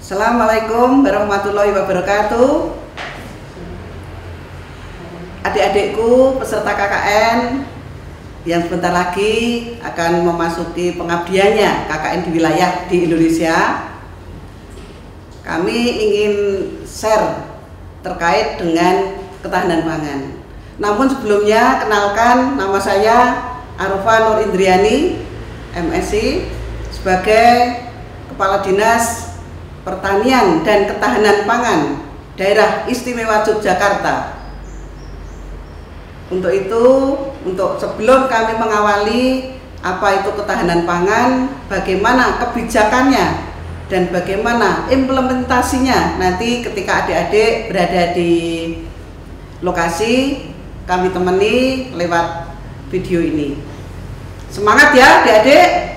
Assalamualaikum warahmatullahi wabarakatuh. Adik-adikku peserta KKN yang sebentar lagi akan memasuki pengabdiannya KKN di wilayah di Indonesia. Kami ingin share terkait dengan ketahanan pangan. Namun sebelumnya kenalkan, nama saya Arufah Nur Indriani, MSc, sebagai Kepala Dinas Pertanian dan Ketahanan Pangan Daerah Istimewa Yogyakarta. Untuk itu, sebelum kami mengawali apa itu ketahanan pangan, bagaimana kebijakannya dan bagaimana implementasinya nanti ketika adik-adik berada di lokasi, kami temani lewat video ini. Semangat ya adik-adik!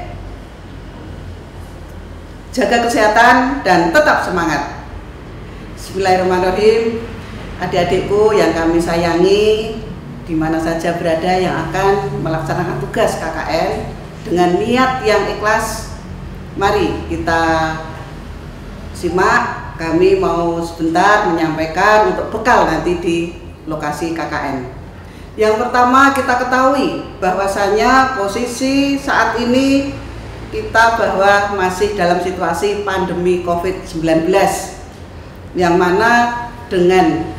Jaga kesehatan dan tetap semangat. Bismillahirrahmanirrahim. Adik-adikku yang kami sayangi, di mana saja berada yang akan melaksanakan tugas KKN dengan niat yang ikhlas, mari kita simak. Kami mau sebentar menyampaikan untuk bekal nanti di lokasi KKN. Yang pertama, kita ketahui bahwasanya posisi saat ini kita bahwa masih dalam situasi pandemi COVID-19, yang mana dengan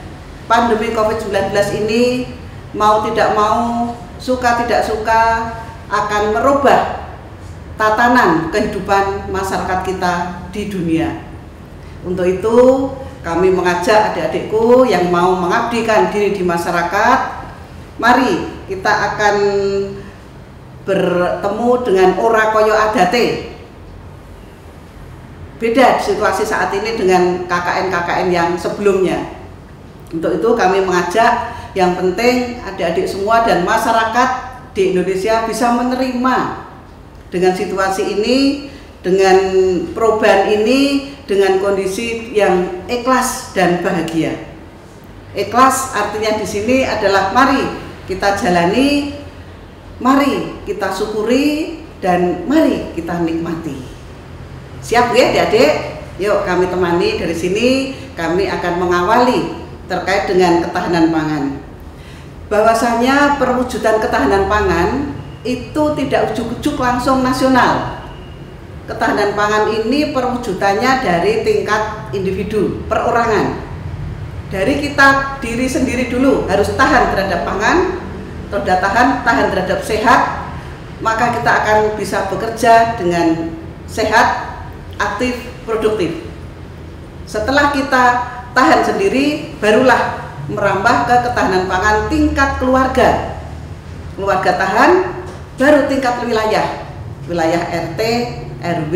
pandemi COVID-19 ini mau tidak mau, suka tidak suka akan merubah tatanan kehidupan masyarakat kita di dunia. Untuk itu kami mengajak adik-adikku yang mau mengabdikan diri di masyarakat, mari kita akan bertemu dengan ora koyo adate. Beda situasi saat ini dengan KKN-KKN yang sebelumnya. Untuk itu kami mengajak, yang penting adik-adik semua dan masyarakat di Indonesia bisa menerima dengan situasi ini, dengan perubahan ini, dengan kondisi yang ikhlas dan bahagia. Ikhlas artinya di sini adalah mari kita jalani, mari kita syukuri, dan mari kita nikmati. Siap ya adik-adik? Yuk kami temani dari sini. Kami akan mengawali terkait dengan ketahanan pangan. Bahwasanya perwujudan ketahanan pangan itu tidak ujuk-ujuk langsung nasional. Ketahanan pangan ini perwujudannya dari tingkat individu, perorangan. Dari kita diri sendiri dulu harus tahan terhadap pangan, tahan terhadap sehat, maka kita akan bisa bekerja dengan sehat, aktif, produktif. Setelah kita tahan sendiri, barulah merambah ke ketahanan pangan tingkat keluarga. Keluarga tahan, baru tingkat wilayah. Wilayah RT, RW,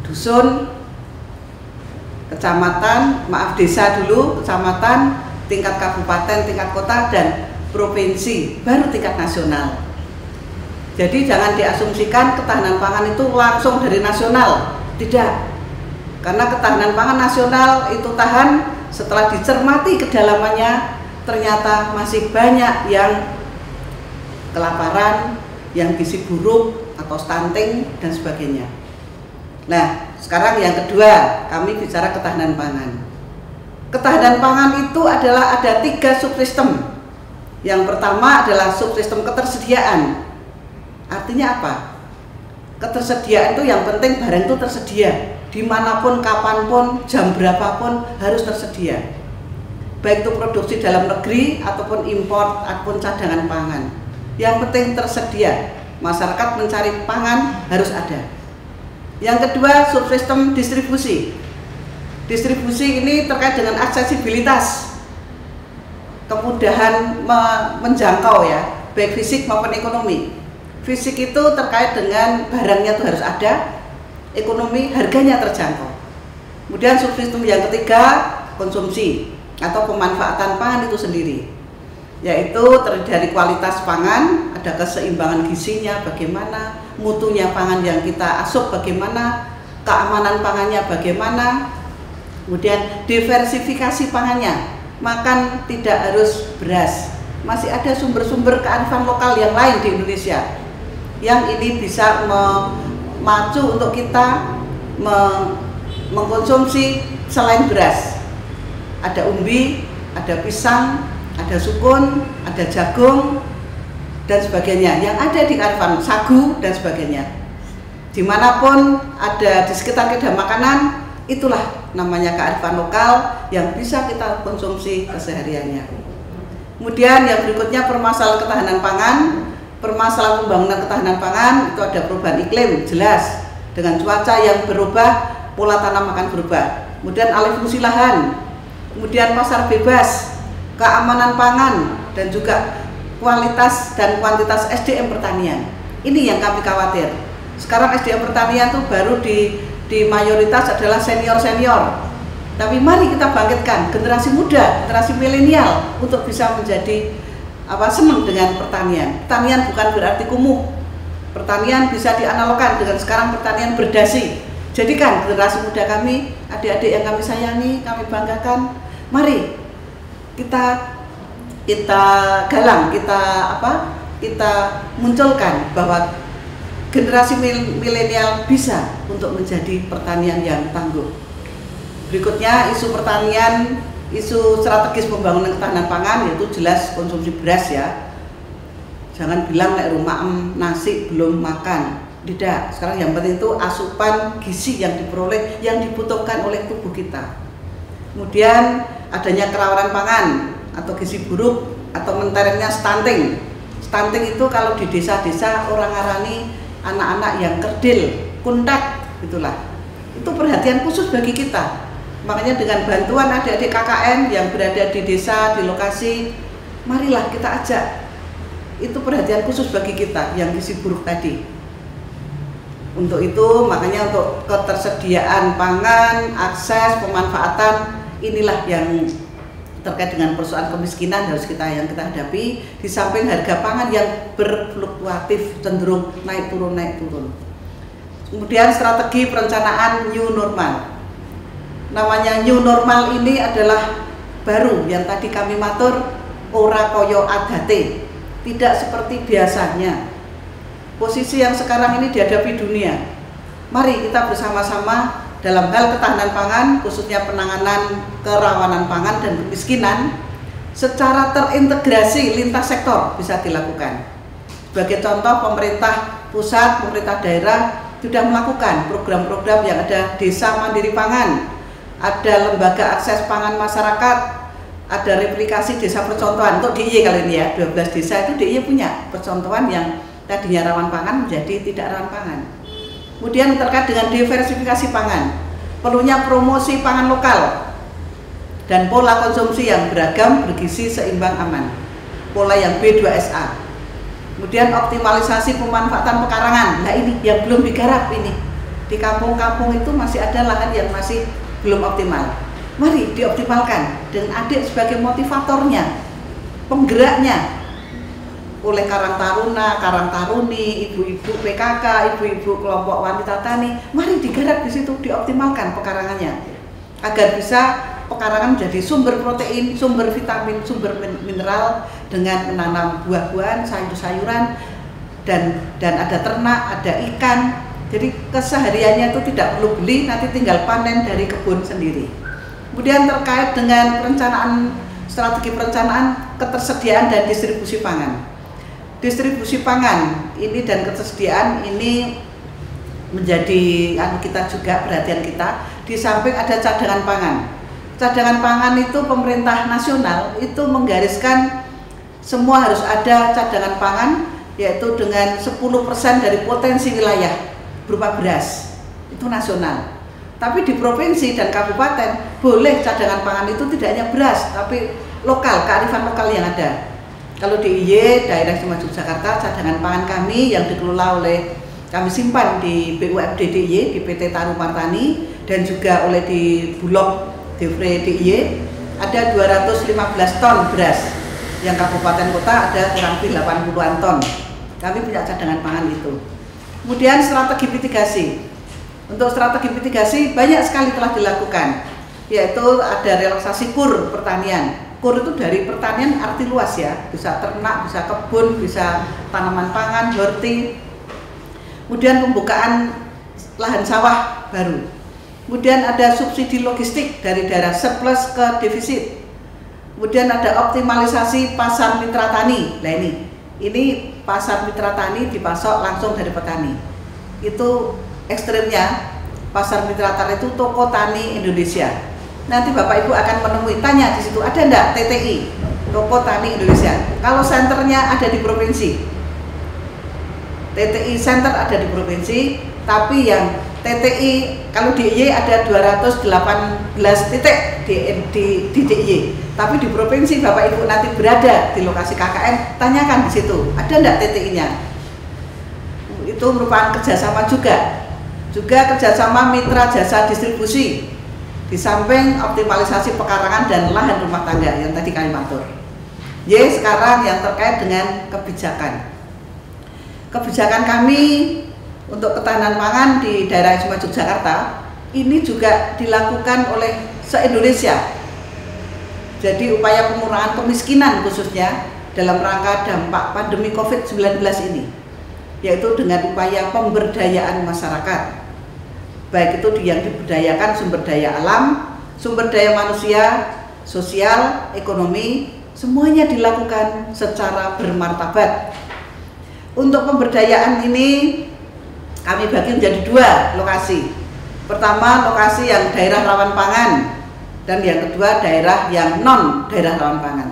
dusun, kecamatan, desa dulu, kecamatan, tingkat kabupaten, tingkat kota, dan provinsi, baru tingkat nasional. Jadi jangan diasumsikan ketahanan pangan itu langsung dari nasional, tidak. Karena ketahanan pangan nasional itu tahan, setelah dicermati kedalamannya ternyata masih banyak yang kelaparan, yang gizi buruk atau stunting dan sebagainya. Nah, sekarang yang kedua, kami bicara ketahanan pangan. Ketahanan pangan itu adalah ada 3 subsistem. Yang pertama adalah subsistem ketersediaan. Artinya apa? Ketersediaan itu yang penting barang itu tersedia. Dimanapun, kapanpun, jam berapapun harus tersedia. Baik itu produksi dalam negeri ataupun impor ataupun cadangan pangan. Yang penting tersedia. Masyarakat mencari pangan harus ada. Yang kedua, subsistem distribusi. Distribusi ini terkait dengan aksesibilitas, kemudahan menjangkau ya, baik fisik maupun ekonomi. Fisik itu terkait dengan barangnya itu harus ada, ekonomi harganya terjangkau. Kemudian subsistem yang ketiga, konsumsi atau pemanfaatan pangan itu sendiri, yaitu terdiri dari kualitas pangan, ada keseimbangan gizinya bagaimana, mutunya pangan yang kita asup bagaimana, keamanan pangannya bagaimana, kemudian diversifikasi pangannya, makan tidak harus beras, masih ada sumber-sumber kearifan lokal yang lain di Indonesia yang ini bisa memacu untuk kita mengkonsumsi selain beras. Ada umbi, ada pisang, ada sukun, ada jagung, dan sebagainya yang ada di kearifan, sagu dan sebagainya. Dimanapun ada di sekitar kita makanan, itulah namanya kearifan lokal yang bisa kita konsumsi kesehariannya. Kemudian yang berikutnya permasalahan ketahanan pangan. Permasalahan pembangunan ketahanan pangan itu ada perubahan iklim, jelas dengan cuaca yang berubah, pola tanam akan berubah. Kemudian alih fungsi lahan, kemudian pasar bebas, keamanan pangan, dan juga kualitas dan kuantitas SDM pertanian. Ini yang kami khawatir. Sekarang SDM pertanian tuh baru di mayoritas adalah senior-senior. Tapi mari kita bangkitkan generasi muda, generasi milenial untuk bisa menjadi senang dengan pertanian. Pertanian bukan berarti kumuh. Pertanian bisa dianalogkan dengan sekarang pertanian berdasi. Jadikan generasi muda kami, adik-adik yang kami sayangi, kami banggakan. Mari kita galang, kita munculkan bahwa generasi milenial bisa untuk menjadi pertanian yang tangguh. Berikutnya isu pertanian, isu strategis pembangunan ketahanan pangan, yaitu jelas konsumsi beras ya. Jangan bilang nek rumah nasi belum makan. Tidak, sekarang yang penting itu asupan gizi yang diperoleh, yang dibutuhkan oleh tubuh kita. Kemudian adanya kerawanan pangan atau gizi buruk atau menterengnya stunting. Stunting itu kalau di desa-desa orang ngarani anak-anak yang kerdil, kuntek, itulah. Itu perhatian khusus bagi kita. Makanya dengan bantuan adik-adik KKN yang berada di desa, di lokasi, marilah kita ajak. Itu perhatian khusus bagi kita yang gizi buruk tadi. Untuk itu, makanya untuk ketersediaan pangan, akses, pemanfaatan, inilah yang terkait dengan persoalan kemiskinan yang kita hadapi. Di samping harga pangan yang berfluktuatif, cenderung naik turun. Kemudian strategi perencanaan new normal. Namanya new normal ini adalah baru yang tadi kami matur, ora koyo adate, tidak seperti biasanya. Posisi yang sekarang ini dihadapi dunia. Mari kita bersama-sama dalam hal ketahanan pangan, khususnya penanganan kerawanan pangan dan kemiskinan, secara terintegrasi lintas sektor bisa dilakukan. Sebagai contoh, pemerintah pusat, pemerintah daerah sudah melakukan program-program yang ada desa mandiri pangan, ada lembaga akses pangan masyarakat, ada replikasi desa percontohan. Untuk DIY kali ini ya, 12 desa itu DIY punya percontohan yang tadinya rawan pangan menjadi tidak rawan pangan. Kemudian terkait dengan diversifikasi pangan, perlunya promosi pangan lokal dan pola konsumsi yang beragam, bergizi, seimbang, aman. Pola yang B2SA. Kemudian optimalisasi pemanfaatan pekarangan. Nah ini yang belum digarap ini. Di kampung-kampung itu masih ada lahan yang masih belum optimal. Mari dioptimalkan dengan adik sebagai motivatornya, penggeraknya. Oleh Karang Taruna, Karang Taruni, ibu-ibu PKK, ibu-ibu kelompok wanita tani, mari digarap di situ, dioptimalkan pekarangannya agar bisa pekarangan menjadi sumber protein, sumber vitamin, sumber mineral dengan menanam buah-buahan, sayur-sayuran, dan ada ternak, ada ikan. Jadi kesehariannya itu tidak perlu beli, nanti tinggal panen dari kebun sendiri. Kemudian terkait dengan strategi perencanaan ketersediaan dan distribusi pangan. Distribusi pangan ini dan ketersediaan ini menjadi kita juga perhatian kita. Di samping ada cadangan pangan. Cadangan pangan itu pemerintah nasional itu menggariskan semua harus ada cadangan pangan, yaitu dengan 10% dari potensi wilayah berupa beras. Itu nasional. Tapi di provinsi dan kabupaten boleh cadangan pangan itu tidak hanya beras, tapi lokal, kearifan lokal yang ada. Kalau di IY, daerah Istimewa Yogyakarta, cadangan pangan kami yang dikelola oleh kami simpan di BUMD DIY, di PT Tarum Martani, dan juga oleh di Bulog Devre DIY, ada 215 ton beras. Yang kabupaten kota ada kurang lebih 80-an ton. Kami punya cadangan pangan itu. Kemudian strategi mitigasi. Untuk strategi mitigasi banyak sekali telah dilakukan, yaitu ada relaksasi kur pertanian. Kur itu dari pertanian arti luas ya, bisa ternak, bisa kebun, bisa tanaman pangan, horti. Kemudian pembukaan lahan sawah baru. Kemudian ada subsidi logistik dari daerah surplus ke defisit. Kemudian ada optimalisasi pasar mitra tani. Nah ini pasar mitra tani dipasok langsung dari petani. Itu ekstrimnya pasar mitra tani itu toko tani Indonesia. Nanti Bapak Ibu akan menemui, tanya di situ ada enggak TTI, toko tani Indonesia. Kalau senternya ada di provinsi, TTI center ada di provinsi, tapi yang TTI kalau DIY ada 218 titik di DIY, tapi di provinsi Bapak Ibu nanti berada di lokasi KKN, tanyakan di situ ada enggak TTI-nya. Itu merupakan kerjasama juga kerjasama mitra jasa distribusi, di samping optimalisasi pekarangan dan lahan rumah tangga yang tadi kami matur. Sekarang yang terkait dengan kebijakan kami untuk ketahanan pangan di daerah Istimewa Yogyakarta ini juga dilakukan oleh se-Indonesia. Jadi upaya pengurangan kemiskinan khususnya dalam rangka dampak pandemi COVID-19 ini, yaitu dengan upaya pemberdayaan masyarakat, baik itu yang diberdayakan sumber daya alam, sumber daya manusia, sosial, ekonomi, semuanya dilakukan secara bermartabat. Untuk pemberdayaan ini kami bagi menjadi 2 lokasi. Pertama, lokasi yang daerah rawan pangan, dan yang kedua daerah yang non daerah rawan pangan.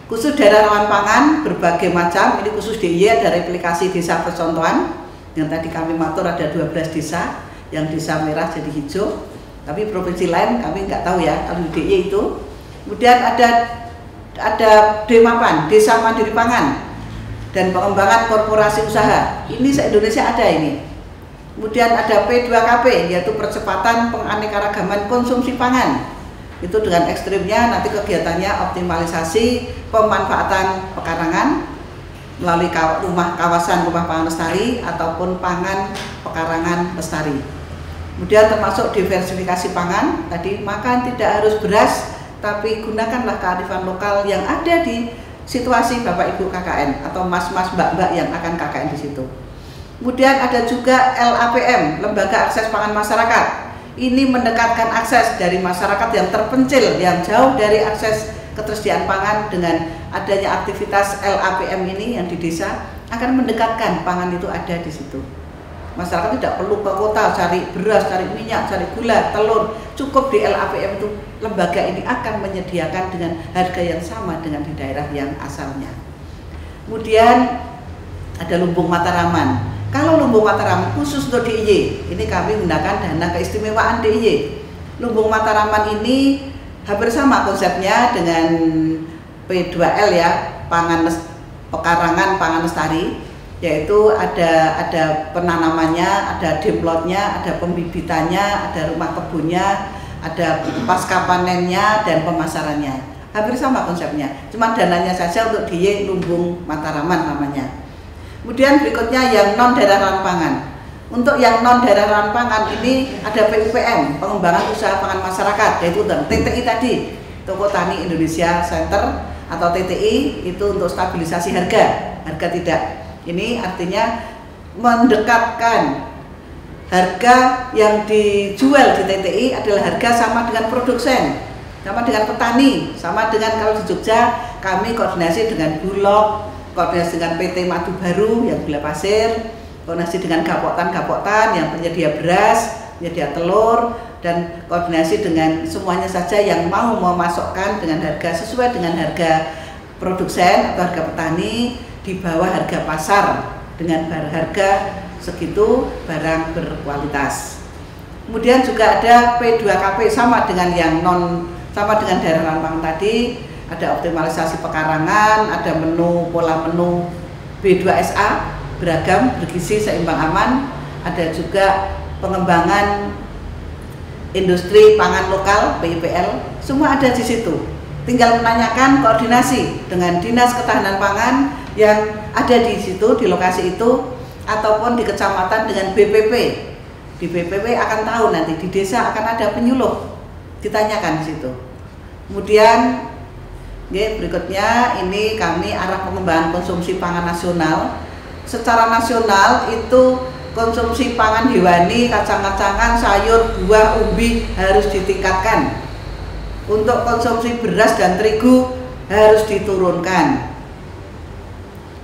Khusus daerah rawan pangan berbagai macam, ini khusus DIY ada replikasi desa percontohan yang tadi kami matur ada 12 desa, yang desa merah jadi hijau, tapi provinsi lain kami nggak tahu ya kalau di DIY itu. Kemudian ada DMAPAN, Desa Mandiri Pangan, dan pengembangan korporasi usaha, ini se-Indonesia ada ini. Kemudian ada P2KP, yaitu percepatan penganekaragaman konsumsi pangan. Itu dengan ekstrimnya nanti kegiatannya optimalisasi pemanfaatan pekarangan melalui kawasan rumah pangan lestari ataupun pangan pekarangan lestari. Kemudian termasuk diversifikasi pangan, tadi makan tidak harus beras, tapi gunakanlah kearifan lokal yang ada di situasi Bapak Ibu KKN atau mas-mas mbak-mbak yang akan KKN di situ. Kemudian ada juga LAPM, Lembaga Akses Pangan Masyarakat. Ini mendekatkan akses dari masyarakat yang terpencil, yang jauh dari akses ketersediaan pangan. Dengan adanya aktivitas LAPM ini yang di desa akan mendekatkan pangan itu ada di situ. Masyarakat tidak perlu ke kota cari beras, cari minyak, cari gula, telur. Cukup di LAPM itu, lembaga ini akan menyediakan dengan harga yang sama dengan di daerah yang asalnya. Kemudian ada Lumbung Mataraman. Kalau Lumbung Mataraman khusus untuk DIY, ini kami menggunakan dana keistimewaan DIY. Lumbung Mataraman ini hampir sama konsepnya dengan P2L ya, pekarangan pangan lestari, yaitu ada penanamannya, ada demplotnya, ada pembibitannya, ada rumah kebunnya, ada pasca panennya dan pemasarannya. Hampir sama konsepnya, cuma dananya saja untuk DIY Lumbung Mataraman namanya. Kemudian berikutnya yang non daerah rawan pangan. Untuk yang non daerah rawan pangan ini ada PUPM, pengembangan usaha pangan masyarakat, yaitu TTI tadi, Toko Tani Indonesia Center atau TTI itu untuk stabilisasi harga tidak. Ini artinya mendekatkan harga yang dijual di TTI adalah harga sama dengan produsen, sama dengan petani, sama dengan kalau di Jogja kami koordinasi dengan Bulog, koordinasi dengan PT Madu Baru yang gula pasir, koordinasi dengan Gapoktan yang penyedia beras, penyedia telur, dan koordinasi dengan semuanya saja yang mau memasokkan dengan harga sesuai dengan harga produsen atau harga petani di bawah harga pasar dengan harga segitu barang berkualitas. Kemudian juga ada P2KP sama dengan daerah rawan pangan tadi. Ada optimalisasi pekarangan, ada pola menu B2SA, beragam, bergizi, seimbang, aman. Ada juga pengembangan industri pangan lokal, PIPL, semua ada di situ. Tinggal menanyakan koordinasi dengan Dinas Ketahanan Pangan yang ada di situ, di lokasi itu, ataupun di kecamatan dengan BPP. Di BPP akan tahu nanti, di desa akan ada penyuluh, ditanyakan di situ. Kemudian berikutnya ini kami arah pengembangan konsumsi pangan nasional. Secara nasional itu konsumsi pangan hewani, kacang-kacangan, sayur, buah, umbi harus ditingkatkan. Untuk konsumsi beras dan terigu harus diturunkan.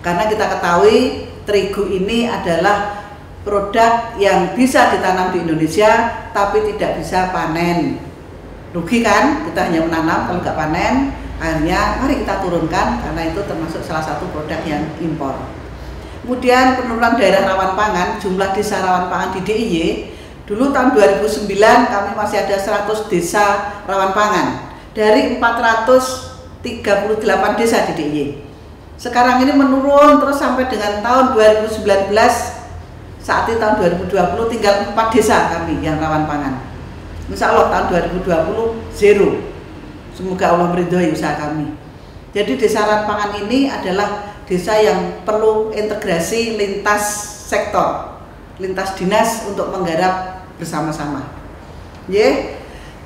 Karena kita ketahui terigu ini adalah produk yang bisa ditanam di Indonesia tapi tidak bisa panen. Rugi kan? Kita hanya menanam kalau nggak panen. Akhirnya mari kita turunkan karena itu termasuk salah satu produk yang impor. Kemudian penurunan daerah rawan pangan, jumlah desa rawan pangan di DIY. Dulu tahun 2009 kami masih ada 100 desa rawan pangan dari 438 desa di DIY. Sekarang ini menurun terus sampai dengan tahun 2019, saat ini tahun 2020 tinggal 4 desa kami yang rawan pangan. Insya Allah tahun 2020 zero. Semoga Allah meridhoi usaha kami. Jadi desa rawan pangan ini adalah desa yang perlu integrasi lintas sektor, lintas dinas untuk menggarap bersama-sama.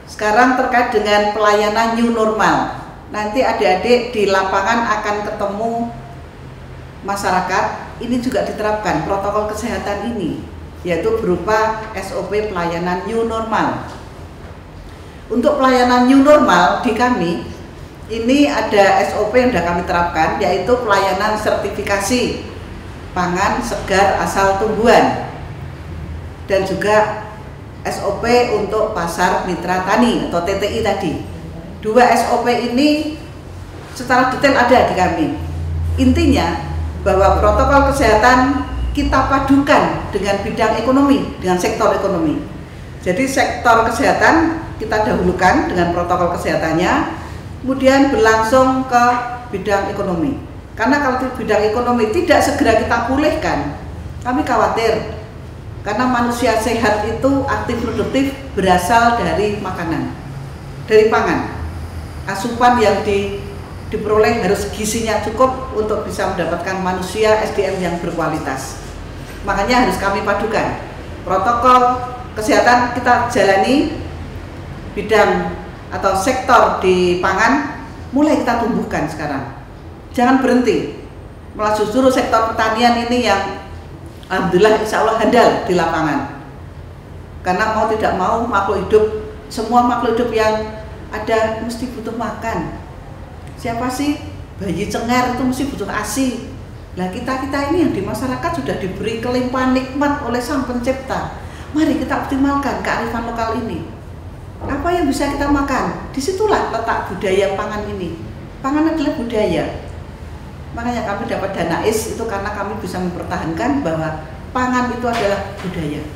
Sekarang terkait dengan pelayanan new normal. Nanti adik-adik di lapangan akan ketemu masyarakat, ini juga diterapkan protokol kesehatan ini, yaitu berupa SOP pelayanan new normal. Untuk pelayanan new normal di kami, ini ada SOP yang sudah kami terapkan, yaitu pelayanan sertifikasi pangan segar asal tumbuhan, dan juga SOP untuk pasar mitra tani atau TTI tadi. Dua SOP ini secara detail ada di kami. Intinya bahwa protokol kesehatan kita padukan dengan bidang ekonomi, dengan sektor ekonomi. Jadi sektor kesehatan kita dahulukan dengan protokol kesehatannya, kemudian berlangsung ke bidang ekonomi. Karena kalau di bidang ekonomi tidak segera kita pulihkan, kami khawatir. Karena manusia sehat itu aktif produktif berasal dari makanan, dari pangan. Asupan yang diperoleh harus gizinya cukup untuk bisa mendapatkan manusia SDM yang berkualitas. Makanya harus kami padukan. Protokol kesehatan kita jalani, bidang atau sektor di pangan mulai kita tumbuhkan sekarang. Jangan berhenti. Malah justru sektor pertanian ini yang alhamdulillah insya Allah handal di lapangan. Karena mau tidak mau makhluk hidup, semua makhluk hidup yang ada mesti butuh makan. Siapa sih? Bayi cengar itu mesti butuh ASI. Nah kita ini yang di masyarakat sudah diberi kelimpahan nikmat oleh Sang Pencipta. Mari kita optimalkan kearifan lokal ini. Apa yang bisa kita makan? Disitulah letak budaya pangan ini. Pangan adalah budaya. Makanya kami dapat dana IS itu karena kami bisa mempertahankan bahwa pangan itu adalah budaya.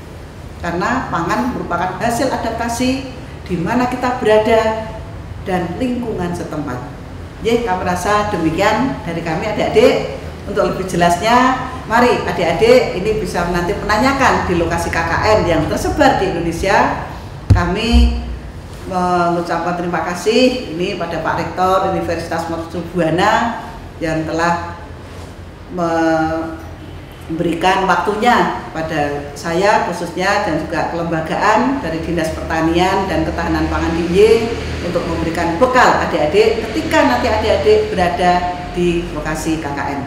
Karena pangan merupakan hasil adaptasi di mana kita berada dan lingkungan setempat. Kami rasa demikian dari kami adik-adik. Untuk lebih jelasnya, mari adik-adik ini bisa nanti menanyakan di lokasi KKN yang tersebar di Indonesia. Kami mengucapkan terima kasih ini pada Pak Rektor Universitas Mercu Buana yang telah memberikan waktunya pada saya khususnya dan juga kelembagaan dari Dinas Pertanian dan Ketahanan Pangan DIY untuk memberikan bekal adik-adik ketika nanti adik-adik berada di lokasi KKN.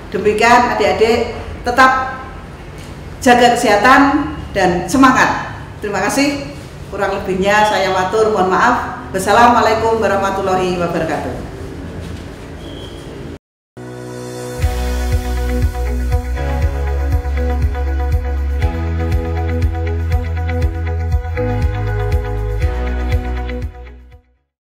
Demikian adik-adik, tetap jaga kesehatan dan semangat. Terima kasih. Kurang lebihnya saya matur, mohon maaf. Wassalamualaikum warahmatullahi wabarakatuh.